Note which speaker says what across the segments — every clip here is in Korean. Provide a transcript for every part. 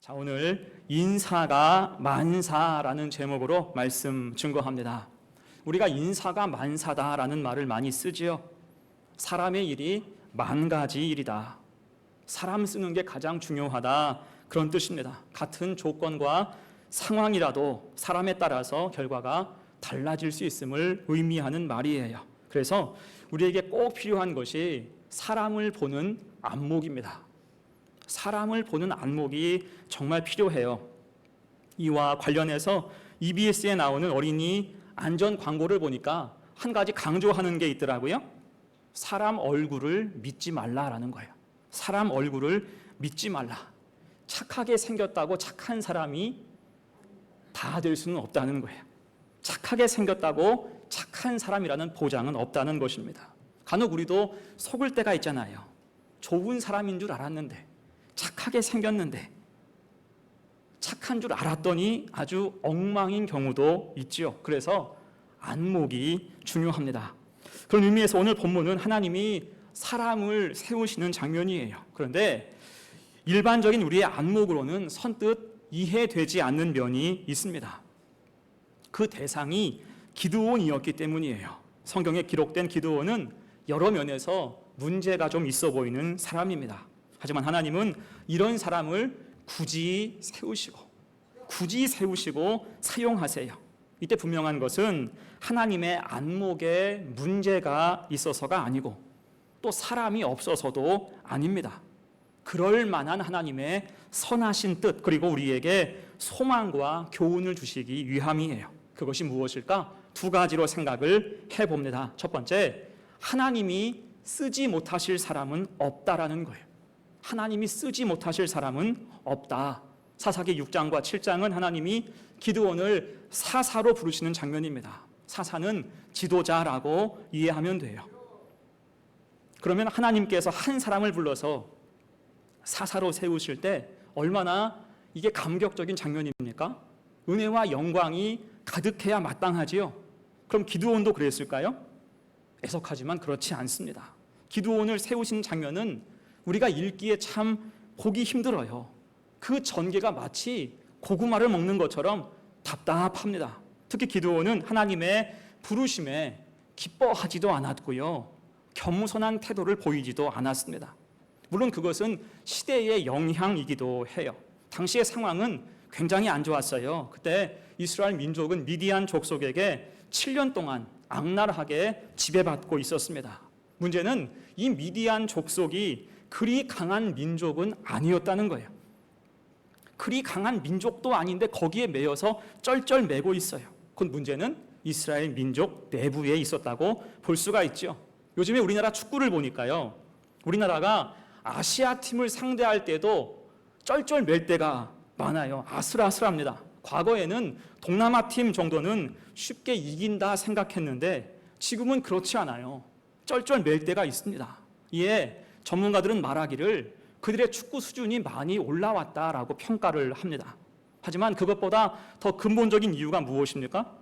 Speaker 1: 자, 오늘 인사가 만사라는 제목으로 말씀 증거합니다. 우리가 인사가 만사다라는 말을 많이 쓰지요. 사람의 일이 만 가지 일이다. 사람 쓰는 게 가장 중요하다. 그런 뜻입니다. 같은 조건과 상황이라도 사람에 따라서 결과가 달라질 수 있음을 의미하는 말이에요. 그래서 우리에게 꼭 필요한 것이 사람을 보는 안목입니다. 사람을 보는 안목이 정말 필요해요. 이와 관련해서 EBS에 나오는 어린이 안전 광고를 보니까 한 가지 강조하는 게 있더라고요. 사람 얼굴을 믿지 말라라는 거예요. 사람 얼굴을 믿지 말라. 착하게 생겼다고 착한 사람이 다 될 수는 없다는 거예요. 착하게 생겼다고 착한 사람이라는 보장은 없다는 것입니다. 간혹 우리도 속을 때가 있잖아요. 좋은 사람인 줄 알았는데, 착하게 생겼는데, 착한 줄 알았더니 아주 엉망인 경우도 있지요. 그래서 안목이 중요합니다. 그런 의미에서 오늘 본문은 하나님이 사람을 세우시는 장면이에요. 그런데 일반적인 우리의 안목으로는 선뜻 이해되지 않는 면이 있습니다. 그 대상이 기드온이었기 때문이에요. 성경에 기록된 기드온은 여러 면에서 문제가 좀 있어 보이는 사람입니다. 하지만 하나님은 이런 사람을 굳이 세우시고 사용하세요. 이때 분명한 것은 하나님의 안목에 문제가 있어서가 아니고 또 사람이 없어서도 아닙니다. 그럴 만한 하나님의 선하신 뜻, 그리고 우리에게 소망과 교훈을 주시기 위함이에요. 그것이 무엇일까? 두 가지로 생각을 해봅니다. 첫 번째, 하나님이 쓰지 못하실 사람은 없다라는 거예요. 하나님이 쓰지 못하실 사람은 없다. 사사기 6장과 7장은 하나님이 기드온을 사사로 부르시는 장면입니다. 사사는 지도자라고 이해하면 돼요. 그러면 하나님께서 한 사람을 불러서 사사로 세우실 때 얼마나 이게 감격적인 장면입니까? 은혜와 영광이 가득해야 마땅하지요. 그럼 기드온도 그랬을까요? 애석하지만 그렇지 않습니다. 기드온을 세우신 장면은 우리가 읽기에 참 보기 힘들어요. 그 전개가 마치 고구마를 먹는 것처럼 답답합니다. 특히 기드온은 하나님의 부르심에 기뻐하지도 않았고요. 겸손한 태도를 보이지도 않았습니다. 물론 그것은 시대의 영향이기도 해요. 당시의 상황은 굉장히 안 좋았어요. 그때 이스라엘 민족은 미디안 족속에게 7년 동안 악랄하게 지배받고 있었습니다. 문제는 이 미디안 족속이 그리 강한 민족은 아니었다는 거예요. 그리 강한 민족도 아닌데 거기에 매여서 쩔쩔매고 있어요. 그 문제는 이스라엘 민족 내부에 있었다고 볼 수가 있죠. 요즘에 우리나라 축구를 보니까요, 우리나라가 아시아 팀을 상대할 때도 쩔쩔맬 때가 많아요. 아슬아슬합니다. 과거에는 동남아 팀 정도는 쉽게 이긴다 생각했는데 지금은 그렇지 않아요. 쩔쩔맬 때가 있습니다. 이에 전문가들은 말하기를 그들의 축구 수준이 많이 올라왔다라고 평가를 합니다. 하지만 그것보다 더 근본적인 이유가 무엇입니까?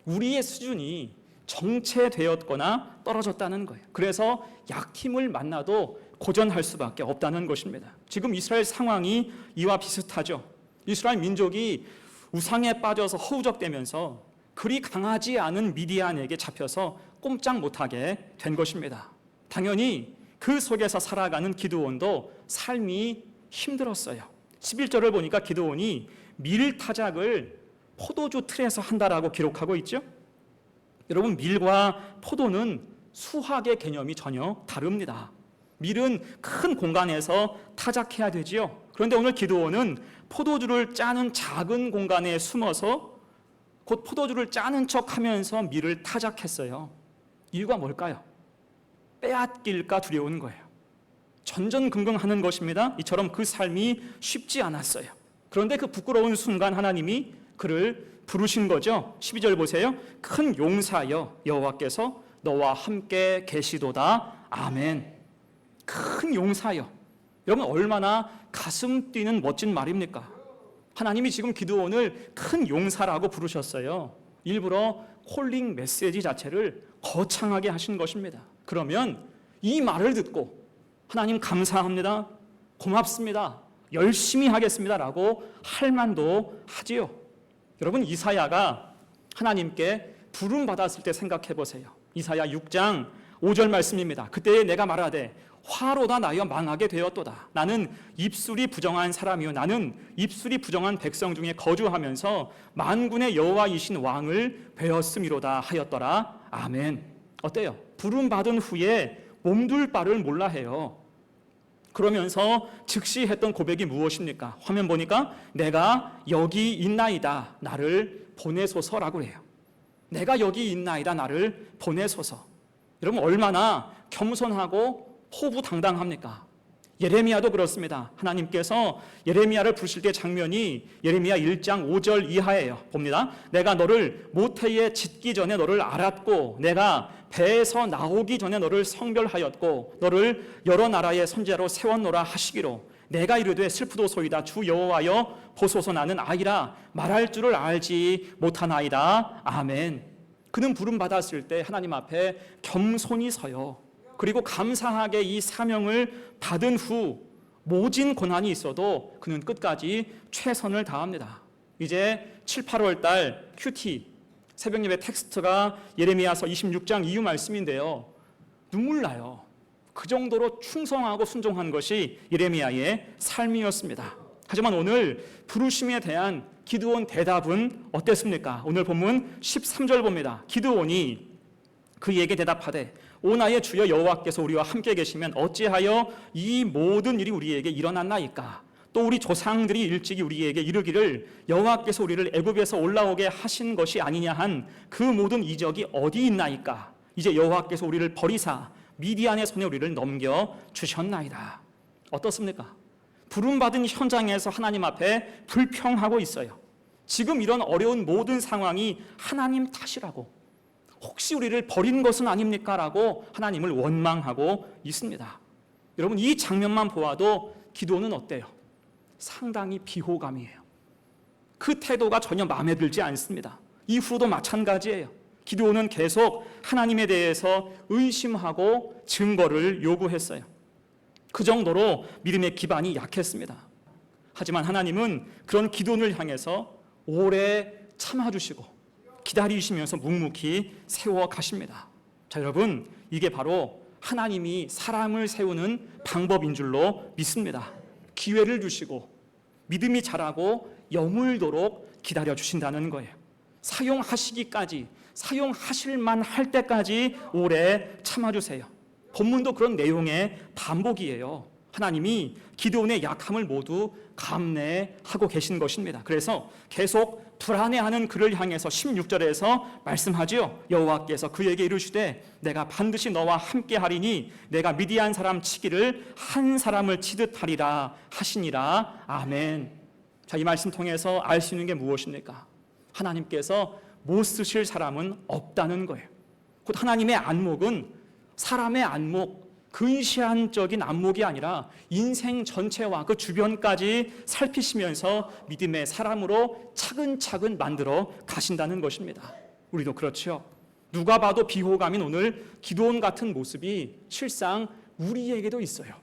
Speaker 1: 우리의 수준이 정체되었거나 떨어졌다는 거예요. 그래서 약팀을 만나도 고전할 수밖에 없다는 것입니다. 지금 이스라엘 상황이 이와 비슷하죠. 이스라엘 민족이 우상에 빠져서 허우적대면서 그리 강하지 않은 미디안에게 잡혀서 꼼짝 못하게 된 것입니다. 당연히 그 속에서 살아가는 기드온도 삶이 힘들었어요. 11절을 보니까 기드온이 밀타작을 포도주 틀에서 한다라고 기록하고 있죠. 여러분, 밀과 포도는 수학의 개념이 전혀 다릅니다. 밀은 큰 공간에서 타작해야 되지요. 그런데 오늘 기드온은 포도주를 짜는 작은 공간에 숨어서 곧 포도주를 짜는 척하면서 밀을 타작했어요. 이유가 뭘까요? 빼앗길까 두려운 거예요. 전전긍긍하는 것입니다. 이처럼 그 삶이 쉽지 않았어요. 그런데 그 부끄러운 순간 하나님이 그를 부르신 거죠. 12절 보세요. 큰 용사여 여호와께서 너와 함께 계시도다. 아멘. 큰 용사여. 여러분, 얼마나 가슴 뛰는 멋진 말입니까? 하나님이 지금 기드온을 큰 용사라고 부르셨어요. 일부러 콜링 메시지 자체를 거창하게 하신 것입니다. 그러면 이 말을 듣고 하나님 감사합니다, 고맙습니다, 열심히 하겠습니다라고 할 만도 하지요. 여러분, 이사야가 하나님께 부름받았을 때 생각해 보세요. 이사야 6장 5절 말씀입니다. 그때에 내가 말하되 화로다 나여 망하게 되었도다. 나는 입술이 부정한 사람이요 나는 입술이 부정한 백성 중에 거주하면서 만군의 여호와이신 왕을 배웠음이로다 하였더라. 아멘. 어때요? 부름받은 후에 몸둘 바를 몰라 해요. 그러면서 즉시 했던 고백이 무엇입니까? 화면 보니까 내가 여기 있나이다 나를 보내소서라고 해요. 내가 여기 있나이다 나를 보내소서. 여러분, 얼마나 겸손하고 호부당당합니까? 예레미야도 그렇습니다. 하나님께서 예레미야를 부르실 때 장면이 예레미야 1장 5절 이하예요. 봅니다. 내가 너를 모태에 짓기 전에 너를 알았고 내가 배에서 나오기 전에 너를 성별하였고 너를 여러 나라의 선지자로 세웠노라 하시기로 내가 이르되 슬프도소이다 주 여호와여 보소서 나는 아이라 말할 줄을 알지 못하나이다. 아멘. 그는 부름받았을 때 하나님 앞에 겸손히 서요. 그리고 감사하게 이 사명을 받은 후 모진 고난이 있어도 그는 끝까지 최선을 다합니다. 이제 7, 8월 달 큐티 새벽 예배 텍스트가 예레미야서 26장 이후 말씀인데요. 눈물 나요. 그 정도로 충성하고 순종한 것이 예레미야의 삶이었습니다. 하지만 오늘 부르심에 대한 기드온 대답은 어땠습니까? 오늘 본문 13절 봅니다. 기드온이 그에게 대답하되 오 나의 주여 여호와께서 우리와 함께 계시면 어찌하여 이 모든 일이 우리에게 일어났나이까? 또 우리 조상들이 일찍이 우리에게 이르기를 여호와께서 우리를 애굽에서 올라오게 하신 것이 아니냐 한 그 모든 이적이 어디 있나이까? 이제 여호와께서 우리를 버리사 미디안의 손에 우리를 넘겨 주셨나이다. 어떻습니까? 부름받은 현장에서 하나님 앞에 불평하고 있어요. 지금 이런 어려운 모든 상황이 하나님 탓이라고, 혹시 우리를 버린 것은 아닙니까? 라고 하나님을 원망하고 있습니다. 여러분, 이 장면만 보아도 기도는 어때요? 상당히 비호감이에요. 그 태도가 전혀 마음에 들지 않습니다. 이후로도 마찬가지예요. 기드온은 계속 하나님에 대해서 의심하고 증거를 요구했어요. 그 정도로 믿음의 기반이 약했습니다. 하지만 하나님은 그런 기드온을 향해서 오래 참아주시고 기다리시면서 묵묵히 세워 가십니다. 자, 여러분, 이게 바로 하나님이 사람을 세우는 방법인 줄로 믿습니다. 기회를 주시고 믿음이 자라고 여물도록 기다려 주신다는 거예요. 사용하시기까지, 사용하실 만할 때까지 오래 참아주세요. 본문도 그런 내용의 반복이에요. 하나님이 기드온의 약함을 모두 감내하고 계신 것입니다. 그래서 계속 불안해하는 그를 향해서 16절에서 말씀하지요. 여호와께서 그에게 이르시되 내가 반드시 너와 함께 하리니 내가 미디안 사람 치기를 한 사람을 치듯 하리라 하시니라. 아멘. 자, 이 말씀 통해서 알 수 있는 게 무엇입니까? 하나님께서 못 쓰실 사람은 없다는 거예요. 곧 하나님의 안목은 사람의 안목, 근시안적인 안목이 아니라 인생 전체와 그 주변까지 살피시면서 믿음의 사람으로 차근차근 만들어 가신다는 것입니다. 우리도 그렇죠. 누가 봐도 비호감인 오늘 기드온 같은 모습이 실상 우리에게도 있어요.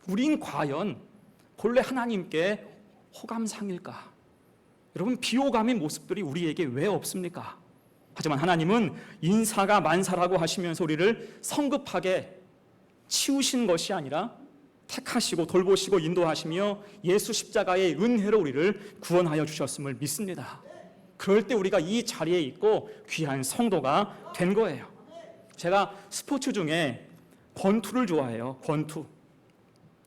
Speaker 1: 우린 과연 본래 하나님께 호감상일까? 여러분, 비호감인 모습들이 우리에게 왜 없습니까? 하지만 하나님은 인사가 만사라고 하시면서 우리를 성급하게 치우신 것이 아니라 택하시고 돌보시고 인도하시며 예수 십자가의 은혜로 우리를 구원하여 주셨음을 믿습니다. 그럴 때 우리가 이 자리에 있고 귀한 성도가 된 거예요. 제가 스포츠 중에 권투를 좋아해요. 권투.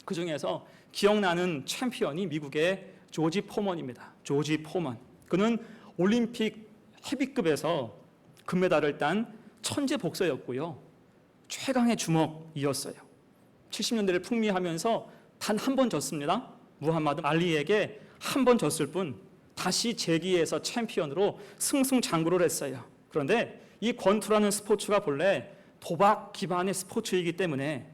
Speaker 1: 그 중에서 기억나는 챔피언이 미국의 조지 포먼입니다. 조지 포먼. 그는 올림픽 헤비급에서 금메달을 딴 천재 복서였고요. 최강의 주먹이었어요. 70년대를 풍미하면서 단 한 번 졌습니다. 무함마드 알리에게 한 번 졌을 뿐 다시 재기에서 챔피언으로 승승장구를 했어요. 그런데 이 권투라는 스포츠가 본래 도박 기반의 스포츠이기 때문에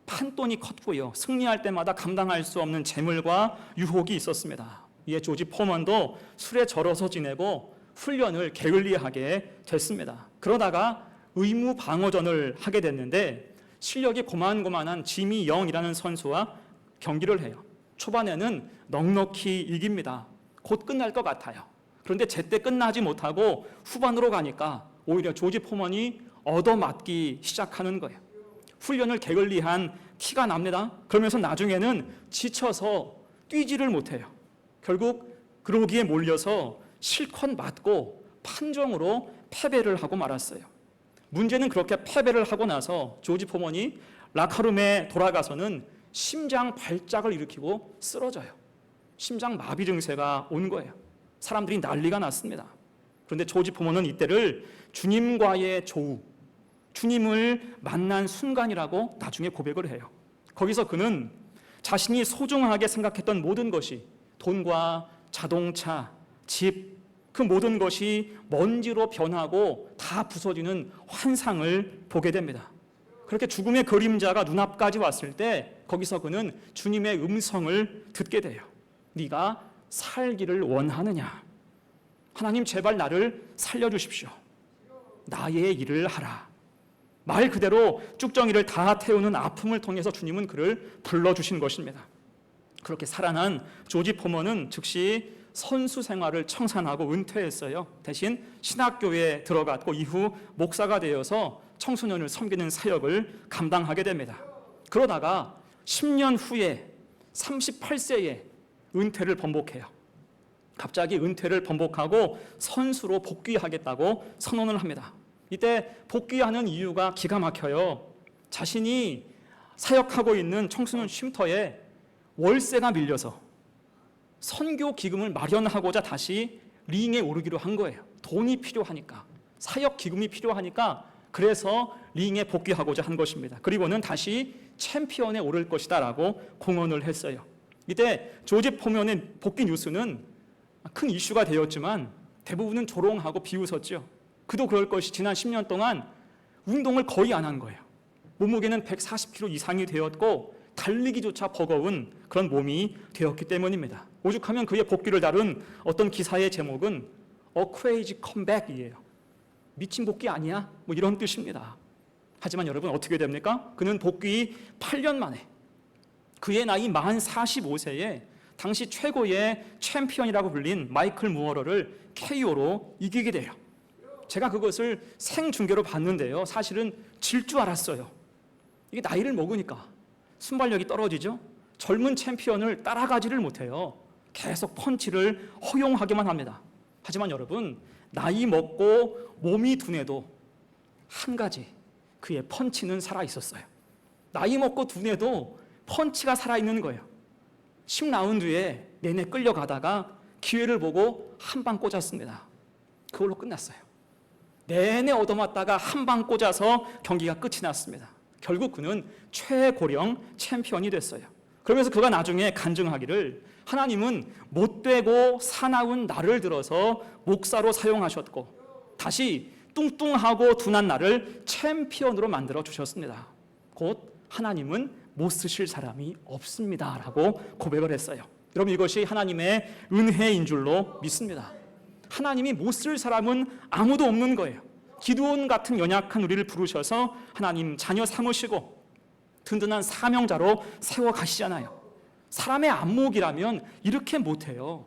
Speaker 1: 판돈이 컸고요. 승리할 때마다 감당할 수 없는 재물과 유혹이 있었습니다. 이에 조지 포먼도 술에 절어서 지내고 훈련을 게을리하게 됐습니다. 그러다가 의무 방어전을 하게 됐는데 실력이 고만고만한 지미 영이라는 선수와 경기를 해요. 초반에는 넉넉히 이깁니다. 곧 끝날 것 같아요. 그런데 제때 끝나지 못하고 후반으로 가니까 오히려 조지 포먼이 얻어맞기 시작하는 거예요. 훈련을 게을리한 티가 납니다. 그러면서 나중에는 지쳐서 뛰지를 못해요. 결국 그러기에 몰려서 실컷 맞고 판정으로 패배를 하고 말았어요. 문제는 그렇게 패배를 하고 나서 조지 포먼이 라카룸에 돌아가서는 심장 발작을 일으키고 쓰러져요. 심장 마비 증세가 온 거예요. 사람들이 난리가 났습니다. 그런데 조지 포먼은 이때를 주님과의 조우, 주님을 만난 순간이라고 나중에 고백을 해요. 거기서 그는 자신이 소중하게 생각했던 모든 것이 돈과 자동차, 집, 그 모든 것이 먼지로 변하고 다 부서지는 환상을 보게 됩니다. 그렇게 죽음의 그림자가 눈앞까지 왔을 때 거기서 그는 주님의 음성을 듣게 돼요. 네가 살기를 원하느냐? 하나님 제발 나를 살려주십시오. 나의 일을 하라. 말 그대로 쭉정이를 다 태우는 아픔을 통해서 주님은 그를 불러주신 것입니다. 그렇게 살아난 조지 포먼은 즉시 선수 생활을 청산하고 은퇴했어요. 대신 신학교에 들어갔고 이후 목사가 되어서 청소년을 섬기는 사역을 감당하게 됩니다. 그러다가 10년 후에 38세에 은퇴를 번복해요. 갑자기 은퇴를 번복하고 선수로 복귀하겠다고 선언을 합니다. 이때 복귀하는 이유가 기가 막혀요. 자신이 사역하고 있는 청소년 쉼터에 월세가 밀려서 선교 기금을 마련하고자 다시 링에 오르기로 한 거예요. 돈이 필요하니까, 사역 기금이 필요하니까, 그래서 링에 복귀하고자 한 것입니다. 그리고는 다시 챔피언에 오를 것이다 라고 공언을 했어요. 이때 조지 포먼의 복귀 뉴스는 큰 이슈가 되었지만 대부분은 조롱하고 비웃었죠. 그도 그럴 것이 지난 10년 동안 운동을 거의 안 한 거예요. 몸무게는 140kg 이상이 되었고 달리기조차 버거운 그런 몸이 되었기 때문입니다. 오죽하면 그의 복귀를 다룬 어떤 기사의 제목은 A Crazy Comeback이에요. 미친 복귀 아니야? 뭐 이런 뜻입니다. 하지만 여러분 어떻게 됩니까? 그는 복귀 8년 만에 그의 나이 만 45세에 당시 최고의 챔피언이라고 불린 마이클 무어러를 KO로 이기게 돼요. 제가 그것을 생중계로 봤는데요. 사실은 질 줄 알았어요. 이게 나이를 먹으니까 순발력이 떨어지죠. 젊은 챔피언을 따라가지를 못해요. 계속 펀치를 허용하기만 합니다. 하지만 여러분, 나이 먹고 몸이 둔해도 한 가지, 그의 펀치는 살아있었어요. 나이 먹고 둔해도 펀치가 살아있는 거예요. 10라운드에 내내 끌려가다가 기회를 보고 한 방 꽂았습니다. 그걸로 끝났어요. 내내 얻어맞다가 한 방 꽂아서 경기가 끝이 났습니다. 결국 그는 최고령 챔피언이 됐어요. 그러면서 그가 나중에 간증하기를 하나님은 못되고 사나운 나를 들어서 목사로 사용하셨고 다시 뚱뚱하고 둔한 나를 챔피언으로 만들어 주셨습니다. 곧 하나님은 못 쓰실 사람이 없습니다 라고 고백을 했어요. 여러분 이것이 하나님의 은혜인 줄로 믿습니다. 하나님이 못 쓸 사람은 아무도 없는 거예요. 기드온 같은 연약한 우리를 부르셔서 하나님 자녀 삼으시고 든든한 사명자로 세워가시잖아요. 사람의 안목이라면 이렇게 못해요.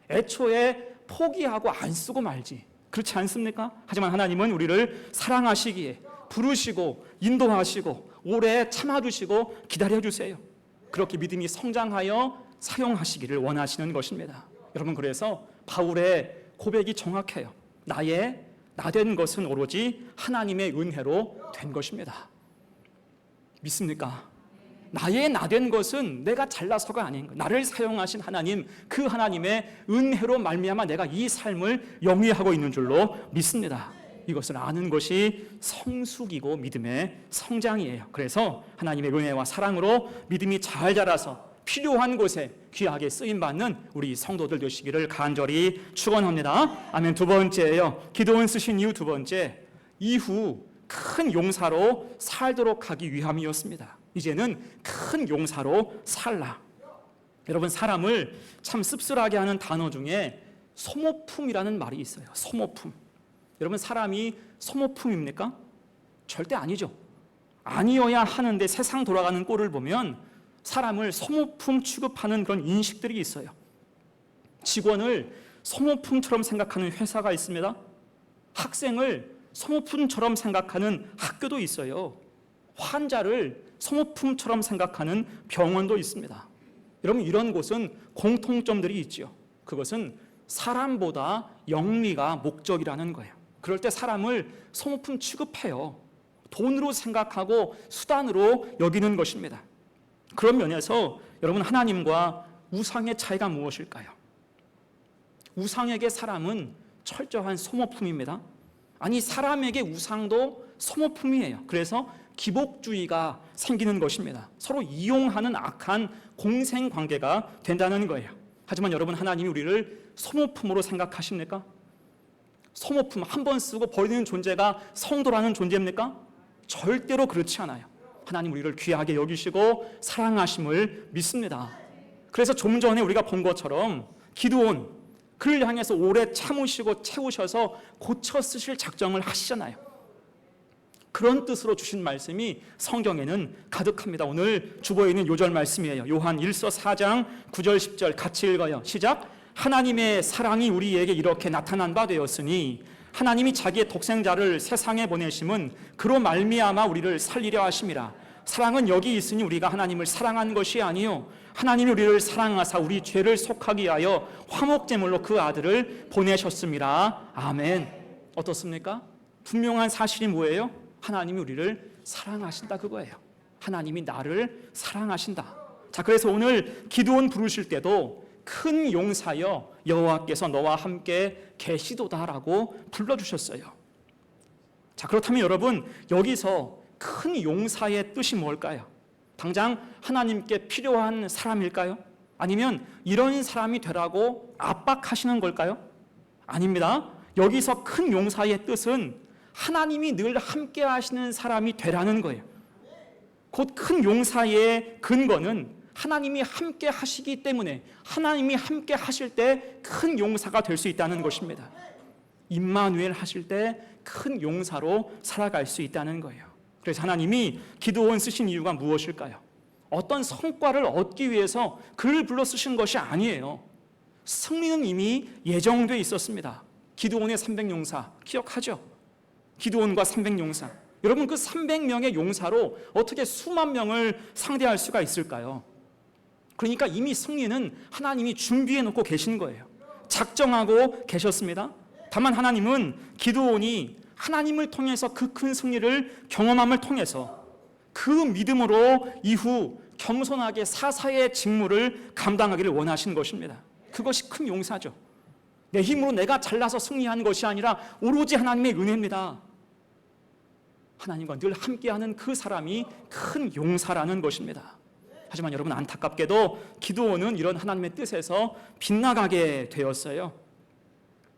Speaker 1: 애초에 포기하고 안 쓰고 말지. 그렇지 않습니까? 하지만 하나님은 우리를 사랑하시기에 부르시고 인도하시고 오래 참아주시고 기다려주세요. 그렇게 믿음이 성장하여 사용하시기를 원하시는 것입니다. 여러분 그래서 바울의 고백이 정확해요. 나된 것은 오로지 하나님의 은혜로 된 것입니다. 믿습니까? 나된 것은 내가 잘나서가 아닌 거예요. 나를 사용하신 하나님, 그 하나님의 은혜로 말미암아 내가 이 삶을 영위하고 있는 줄로 믿습니다. 이것을 아는 것이 성숙이고 믿음의 성장이에요. 그래서 하나님의 은혜와 사랑으로 믿음이 잘 자라서 필요한 곳에 귀하게 쓰임받는 우리 성도들 되시기를 간절히 축원합니다. 아멘. 두 번째예요. 기도원 쓰신 이유 두 번째, 이후 큰 용사로 살도록 하기 위함이었습니다. 이제는 큰 용사로 살라. 여러분 사람을 참 씁쓸하게 하는 단어 중에 소모품이라는 말이 있어요. 소모품. 여러분 사람이 소모품입니까? 절대 아니죠. 아니어야 하는데 세상 돌아가는 꼴을 보면 사람을 소모품 취급하는 그런 인식들이 있어요. 직원을 소모품처럼 생각하는 회사가 있습니다. 학생을 소모품처럼 생각하는 학교도 있어요. 환자를 소모품처럼 생각하는 병원도 있습니다. 여러분, 이런 곳은 공통점들이 있죠. 그것은 사람보다 영리가 목적이라는 거예요. 그럴 때 사람을 소모품 취급해요. 돈으로 생각하고 수단으로 여기는 것입니다. 그런 면에서 여러분, 하나님과 우상의 차이가 무엇일까요? 우상에게 사람은 철저한 소모품입니다. 아니, 사람에게 우상도 소모품이에요. 그래서 기복주의가 생기는 것입니다. 서로 이용하는 악한 공생관계가 된다는 거예요. 하지만 여러분, 하나님이 우리를 소모품으로 생각하십니까? 소모품 한 번 쓰고 버리는 존재가 성도라는 존재입니까? 절대로 그렇지 않아요. 하나님 우리를 귀하게 여기시고 사랑하심을 믿습니다. 그래서 좀 전에 우리가 본 것처럼 기드온, 그를 향해서 오래 참으시고 채우셔서 고쳐 쓰실 작정을 하시잖아요. 그런 뜻으로 주신 말씀이 성경에는 가득합니다. 오늘 주보에 있는 요절 말씀이에요. 요한 1서 4장 9절 10절 같이 읽어요. 시작. 하나님의 사랑이 우리에게 이렇게 나타난 바 되었으니 하나님이 자기의 독생자를 세상에 보내심은 그로 말미암아 우리를 살리려 하심이라. 사랑은 여기 있으니 우리가 하나님을 사랑한 것이 아니요 하나님이 우리를 사랑하사 우리 죄를 속하기 위하여 화목제물로 그 아들을 보내셨습니다. 아멘. 어떻습니까? 분명한 사실이 뭐예요? 하나님이 우리를 사랑하신다, 그거예요. 하나님이 나를 사랑하신다. 자, 그래서 오늘 기드온 부르실 때도 큰 용사여 여호와께서 너와 함께 계시도다라고 불러주셨어요. 자, 그렇다면 여러분, 여기서 큰 용사의 뜻이 뭘까요? 당장 하나님께 필요한 사람일까요? 아니면 이런 사람이 되라고 압박하시는 걸까요? 아닙니다. 여기서 큰 용사의 뜻은 하나님이 늘 함께 하시는 사람이 되라는 거예요. 곧 큰 용사의 근거는 하나님이 함께 하시기 때문에 하나님이 함께 하실 때 큰 용사가 될 수 있다는 것입니다. 임마누엘 하실 때 큰 용사로 살아갈 수 있다는 거예요. 그래서 하나님이 기드온 쓰신 이유가 무엇일까요? 어떤 성과를 얻기 위해서 그를 불러 쓰신 것이 아니에요. 승리는 이미 예정되어 있었습니다. 기드온의 300용사 기억하죠? 기드온과 300용사. 여러분, 그 300명의 용사로 어떻게 수만 명을 상대할 수가 있을까요? 그러니까 이미 승리는 하나님이 준비해 놓고 계신 거예요. 작정하고 계셨습니다. 다만 하나님은 기드온이 하나님을 통해서 그 큰 승리를 경험함을 통해서 그 믿음으로 이후 겸손하게 사사의 직무를 감당하기를 원하신 것입니다. 그것이 큰 용사죠. 내 힘으로 내가 잘나서 승리한 것이 아니라 오로지 하나님의 은혜입니다. 하나님과 늘 함께하는 그 사람이 큰 용사라는 것입니다. 하지만 여러분, 안타깝게도 기드온은 이런 하나님의 뜻에서 빗나가게 되었어요.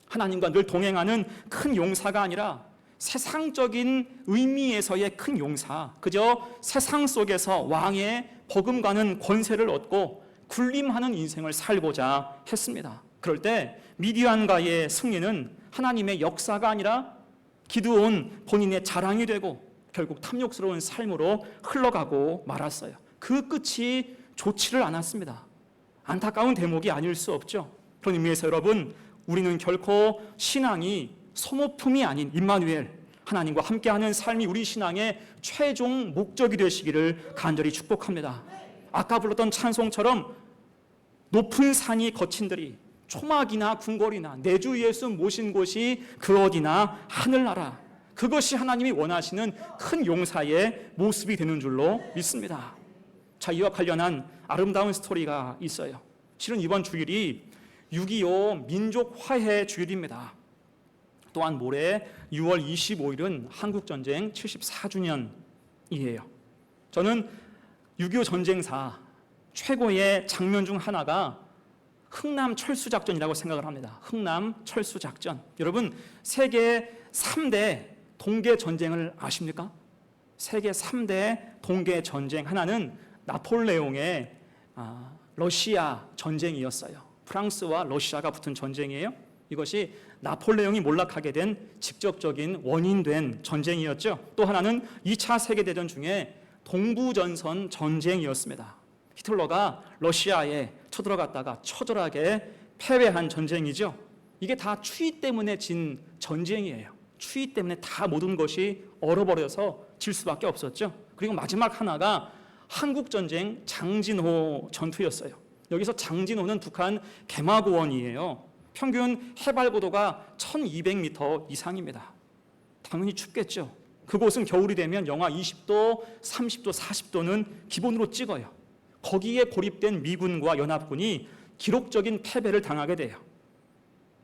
Speaker 1: 하나님과 늘 동행하는 큰 용사가 아니라 세상적인 의미에서의 큰 용사, 그저 세상 속에서 왕의 버금가는 권세를 얻고 군림하는 인생을 살고자 했습니다. 그럴 때 미디안과의 승리는 하나님의 역사가 아니라 기드온 본인의 자랑이 되고 결국 탐욕스러운 삶으로 흘러가고 말았어요. 그 끝이 좋지를 않았습니다. 안타까운 대목이 아닐 수 없죠. 그런 의미에서 여러분, 우리는 결코 신앙이 소모품이 아닌 임마누엘, 하나님과 함께하는 삶이 우리 신앙의 최종 목적이 되시기를 간절히 축복합니다. 아까 불렀던 찬송처럼 높은 산이 거친들이 초막이나 궁궐이나 내 주 예수 모신 곳이 그 어디나 하늘나라, 그것이 하나님이 원하시는 큰 용사의 모습이 되는 줄로 믿습니다. 자, 이와 관련한 아름다운 스토리가 있어요. 실은 이번 주일이 6.25 민족 화해 주일입니다. 또한 모레 6월 25일은 한국전쟁 74주년이에요. 저는 6.25 전쟁사 최고의 장면 중 하나가 흥남 철수작전이라고 생각을 합니다. 흥남 철수작전. 여러분, 세계 3대 동계 전쟁을 아십니까? 세계 3대 동계 전쟁 하나는 나폴레옹의 러시아 전쟁이었어요. 프랑스와 러시아가 붙은 전쟁이에요. 이것이 나폴레옹이 몰락하게 된 직접적인 원인된 전쟁이었죠. 또 하나는 2차 세계대전 중에 동부전선 전쟁이었습니다. 히틀러가 러시아에 쳐들어갔다가 처절하게 패배한 전쟁이죠. 이게 다 추위 때문에 진 전쟁이에요. 추위 때문에 다 모든 것이 얼어버려서 질 수밖에 없었죠. 그리고 마지막 하나가 한국전쟁 장진호 전투였어요. 여기서 장진호는 북한 개마고원이에요. 평균 해발 고도가 1200m 이상입니다. 당연히 춥겠죠. 그곳은 겨울이 되면 영하 20도, 30도, 40도는 기본으로 찍어요. 거기에 고립된 미군과 연합군이 기록적인 패배를 당하게 돼요.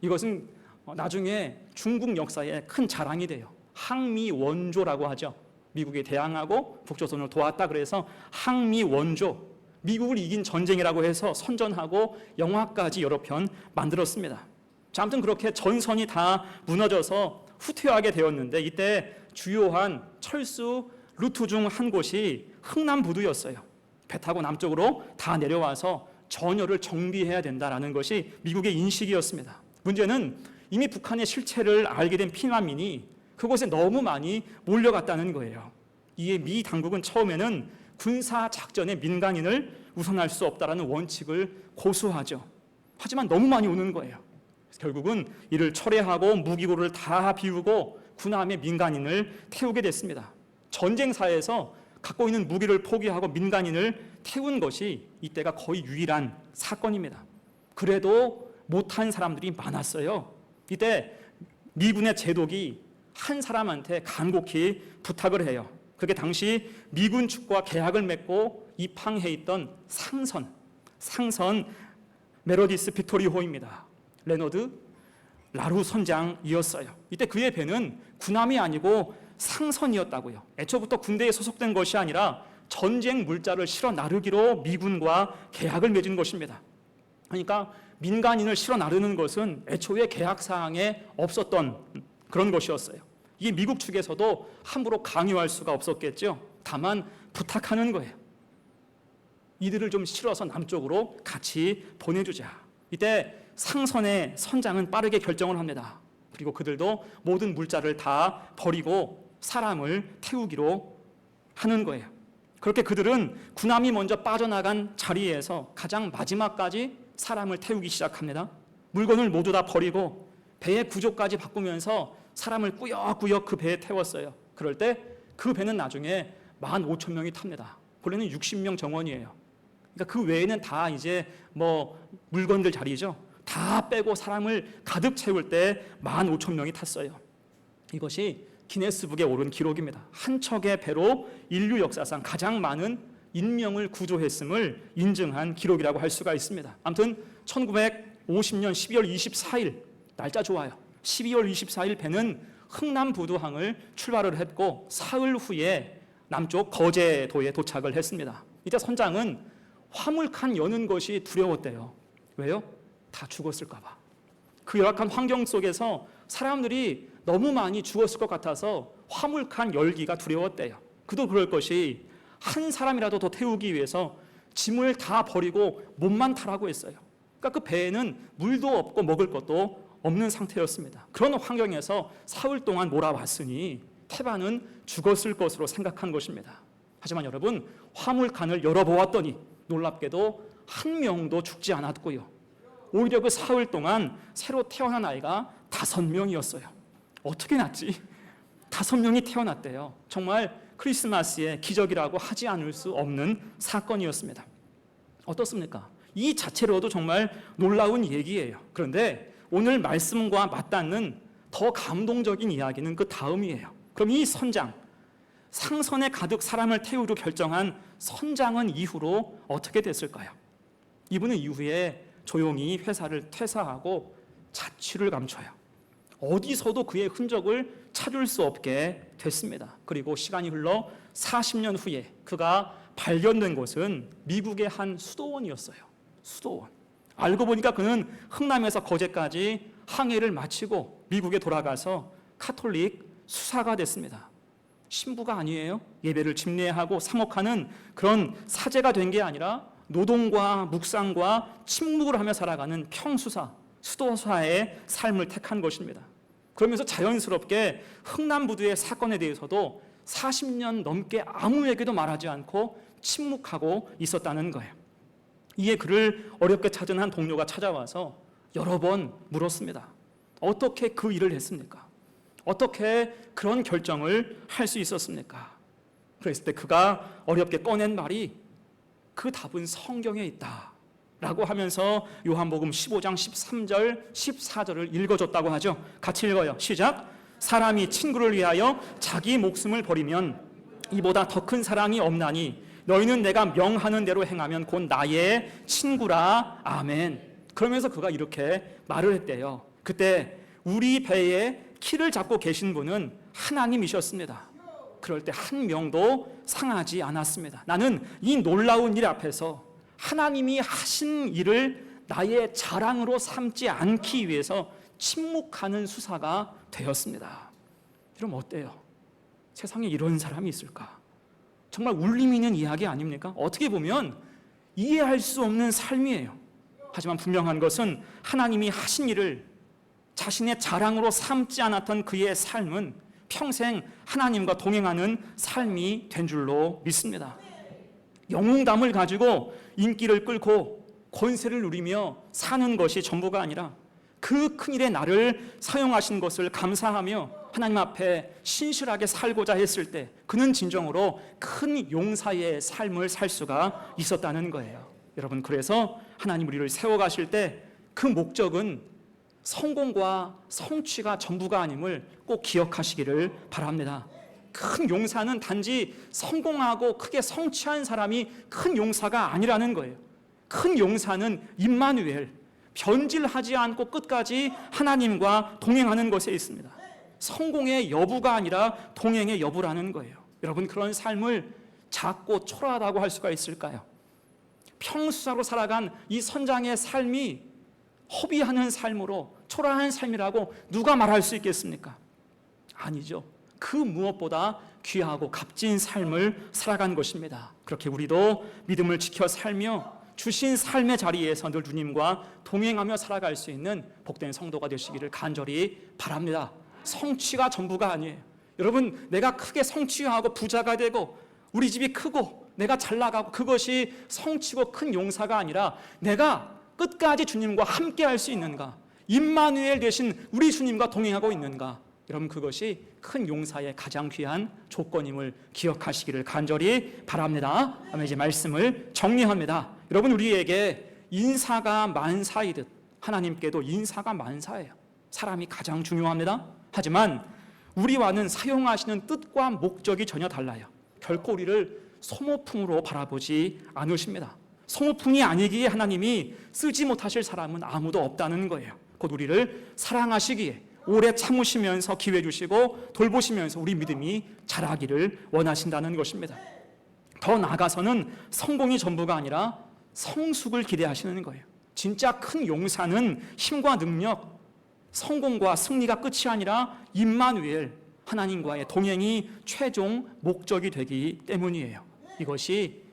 Speaker 1: 이것은 나중에 중국 역사에 큰 자랑이 돼요. 항미원조라고 하죠. 미국에 대항하고 북조선을 도왔다 그래서 항미원조, 미국을 이긴 전쟁이라고 해서 선전하고 영화까지 여러 편 만들었습니다. 자, 아무튼 그렇게 전선이 다 무너져서 후퇴하게 되었는데 이때 주요한 철수 루트 중 한 곳이 흥남부두였어요. 배 타고 남쪽으로 다 내려와서 전열을 정비해야 된다라는 것이 미국의 인식이었습니다. 문제는 이미 북한의 실체를 알게 된 피난민이 그곳에 너무 많이 몰려갔다는 거예요. 이에 미 당국은 처음에는 군사 작전에 민간인을 우선할 수 없다라는 원칙을 고수하죠. 하지만 너무 많이 오는 거예요. 그래서 결국은 이를 철회하고 무기고를 다 비우고 군함에 민간인을 태우게 됐습니다. 전쟁사에서 갖고 있는 무기를 포기하고 민간인을 태운 것이 이때가 거의 유일한 사건입니다. 그래도 못한 사람들이 많았어요. 이때 미군의 제독이 한 사람한테 간곡히 부탁을 해요. 그게 당시 미군 측과 계약을 맺고 입항해 있던 상선 메로디스 빅토리호입니다. 레너드 라루 선장이었어요. 이때 그의 배는 군함이 아니고 상선이었다고요. 애초부터 군대에 소속된 것이 아니라 전쟁 물자를 실어 나르기로 미군과 계약을 맺은 것입니다. 그러니까 민간인을 실어 나르는 것은 애초에 계약 사항에 없었던 그런 것이었어요. 이게 미국 측에서도 함부로 강요할 수가 없었겠죠. 다만 부탁하는 거예요. 이들을 좀 실어서 남쪽으로 같이 보내주자. 이때 상선의 선장은 빠르게 결정을 합니다. 그리고 그들도 모든 물자를 다 버리고 사람을 태우기로 하는 거예요. 그렇게 그들은 군함이 먼저 빠져나간 자리에서 가장 마지막까지 사람을 태우기 시작합니다. 물건을 모두 다 버리고 배의 구조까지 바꾸면서 사람을 꾸역꾸역 그 배에 태웠어요. 그럴 때 그 배는 나중에 15,000명이 탑니다. 원래는 60명 정원이에요. 그러니까 그 외에는 다 이제 물건들 자리죠. 다 빼고 사람을 가득 채울 때 15,000명이 탔어요. 이것이 기네스북에 오른 기록입니다. 한 척의 배로 인류 역사상 가장 많은 인명을 구조했음을 인증한 기록이라고 할 수가 있습니다. 아무튼 1950년 12월 24일 날짜 좋아요. 12월 24일 배는 흥남부두항을 출발을 했고 사흘 후에 남쪽 거제도에 도착을 했습니다. 이때 선장은 화물칸 여는 것이 두려웠대요. 왜요? 다 죽었을까 봐. 그 열악한 환경 속에서 사람들이 너무 많이 죽었을 것 같아서 화물칸 열기가 두려웠대요. 그도 그럴 것이 한 사람이라도 더 태우기 위해서 짐을 다 버리고 몸만 타라고 했어요. 그러니까 그 배에는 물도 없고 먹을 것도 없는 상태였습니다. 그런 환경에서 사흘 동안 몰아왔으니 태반은 죽었을 것으로 생각한 것입니다. 하지만 여러분, 화물칸을 열어보았더니 놀랍게도 한 명도 죽지 않았고요. 오히려 그 사흘 동안 새로 태어난 아이가 5명이었어요. 어떻게 났지? 5명이 태어났대요. 정말 크리스마스의 기적이라고 하지 않을 수 없는 사건이었습니다. 어떻습니까? 이 자체로도 정말 놀라운 얘기예요. 그런데 오늘 말씀과 맞닿는 더 감동적인 이야기는 그 다음이에요. 그럼 이 선장, 상선에 가득 사람을 태우기로 결정한 선장은 이후로 어떻게 됐을까요? 이분은 이후에 조용히 회사를 퇴사하고 자취를 감춰요. 어디서도 그의 흔적을 찾을 수 없게 됐습니다. 그리고 시간이 흘러 40년 후에 그가 발견된 곳은 미국의 한 수도원이었어요. 수도원. 알고 보니까 그는 흥남에서 거제까지 항해를 마치고 미국에 돌아가서 카톨릭 수사가 됐습니다. 신부가 아니에요. 예배를 집례하고 사목하는 그런 사제가 된 게 아니라 노동과 묵상과 침묵을 하며 살아가는 평수사, 수도사의 삶을 택한 것입니다. 그러면서 자연스럽게 흥남부두의 사건에 대해서도 40년 넘게 아무에게도 말하지 않고 침묵하고 있었다는 거예요. 이에 그를 어렵게 찾은 한 동료가 찾아와서 여러 번 물었습니다. 어떻게 그 일을 했습니까? 어떻게 그런 결정을 할 수 있었습니까? 그랬을 때 그가 어렵게 꺼낸 말이 그 답은 성경에 있다 라고 하면서 요한복음 15장 13절 14절을 읽어줬다고 하죠. 같이 읽어요. 시작. 사람이 친구를 위하여 자기 목숨을 버리면 이보다 더 큰 사랑이 없나니 너희는 내가 명하는 대로 행하면 곧 나의 친구라. 아멘. 그러면서 그가 이렇게 말을 했대요. 그때 우리 배에 키를 잡고 계신 분은 하나님이셨습니다. 그럴 때 한 명도 상하지 않았습니다. 나는 이 놀라운 일 앞에서 하나님이 하신 일을 나의 자랑으로 삼지 않기 위해서 침묵하는 수사가 되었습니다. 여러분 어때요? 세상에 이런 사람이 있을까? 정말 울림 있는 이야기 아닙니까? 어떻게 보면 이해할 수 없는 삶이에요. 하지만 분명한 것은 하나님이 하신 일을 자신의 자랑으로 삼지 않았던 그의 삶은 평생 하나님과 동행하는 삶이 된 줄로 믿습니다. 영웅담을 가지고 인기를 끌고 권세를 누리며 사는 것이 전부가 아니라 그 큰일에 나를 사용하신 것을 감사하며 하나님 앞에 신실하게 살고자 했을 때 그는 진정으로 큰 용사의 삶을 살 수가 있었다는 거예요. 여러분, 그래서 하나님 우리를 세워가실 때 그 목적은 성공과 성취가 전부가 아님을 꼭 기억하시기를 바랍니다. 큰 용사는 단지 성공하고 크게 성취한 사람이 큰 용사가 아니라는 거예요. 큰 용사는 임마누엘, 변질하지 않고 끝까지 하나님과 동행하는 것에 있습니다. 성공의 여부가 아니라 동행의 여부라는 거예요. 여러분, 그런 삶을 작고 초라하다고 할 수가 있을까요? 평수사로 살아간 이 선장의 삶이 허비하는 삶으로 초라한 삶이라고 누가 말할 수 있겠습니까? 아니죠. 그 무엇보다 귀하고 값진 삶을 살아간 것입니다. 그렇게 우리도 믿음을 지켜 살며 주신 삶의 자리에서 늘 주님과 동행하며 살아갈 수 있는 복된 성도가 되시기를 간절히 바랍니다. 성취가 전부가 아니에요. 여러분, 내가 크게 성취하고 부자가 되고 우리 집이 크고 내가 잘 나가고 그것이 성취고 큰 용사가 아니라 내가 끝까지 주님과 함께 할 수 있는가, 임마누엘 되신 우리 주님과 동행하고 있는가, 여러분 그것이 큰 용사의 가장 귀한 조건임을 기억하시기를 간절히 바랍니다. 아멘. 이제 말씀을 정리합니다. 여러분, 우리에게 인사가 만사이듯 하나님께도 인사가 만사예요. 사람이 가장 중요합니다. 하지만 우리와는 사용하시는 뜻과 목적이 전혀 달라요. 결코 우리를 소모품으로 바라보지 않으십니다. 소모품이 아니기에 하나님이 쓰지 못하실 사람은 아무도 없다는 거예요. 곧 우리를 사랑하시기에 오래 참으시면서 기회 주시고 돌보시면서 우리 믿음이 자라기를 원하신다는 것입니다. 더 나아가서는 성공이 전부가 아니라 성숙을 기대하시는 거예요. 진짜 큰 용사는 힘과 능력, 성공과 승리가 끝이 아니라 임마누엘, 하나님과의 동행이 최종 목적이 되기 때문이에요. 이것이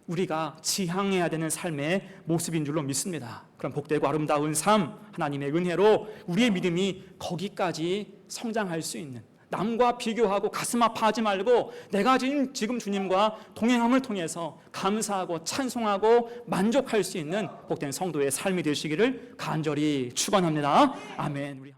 Speaker 1: 우리가 지향해야 되는 삶의 모습인 줄로 믿습니다. 그럼 복되고 아름다운 삶, 하나님의 은혜로 우리의 믿음이 거기까지 성장할 수 있는, 남과 비교하고 가슴 아파하지 말고 내가 지금 주님과 동행함을 통해서 감사하고 찬송하고 만족할 수 있는 복된 성도의 삶이 되시기를 간절히 축원합니다. 아멘.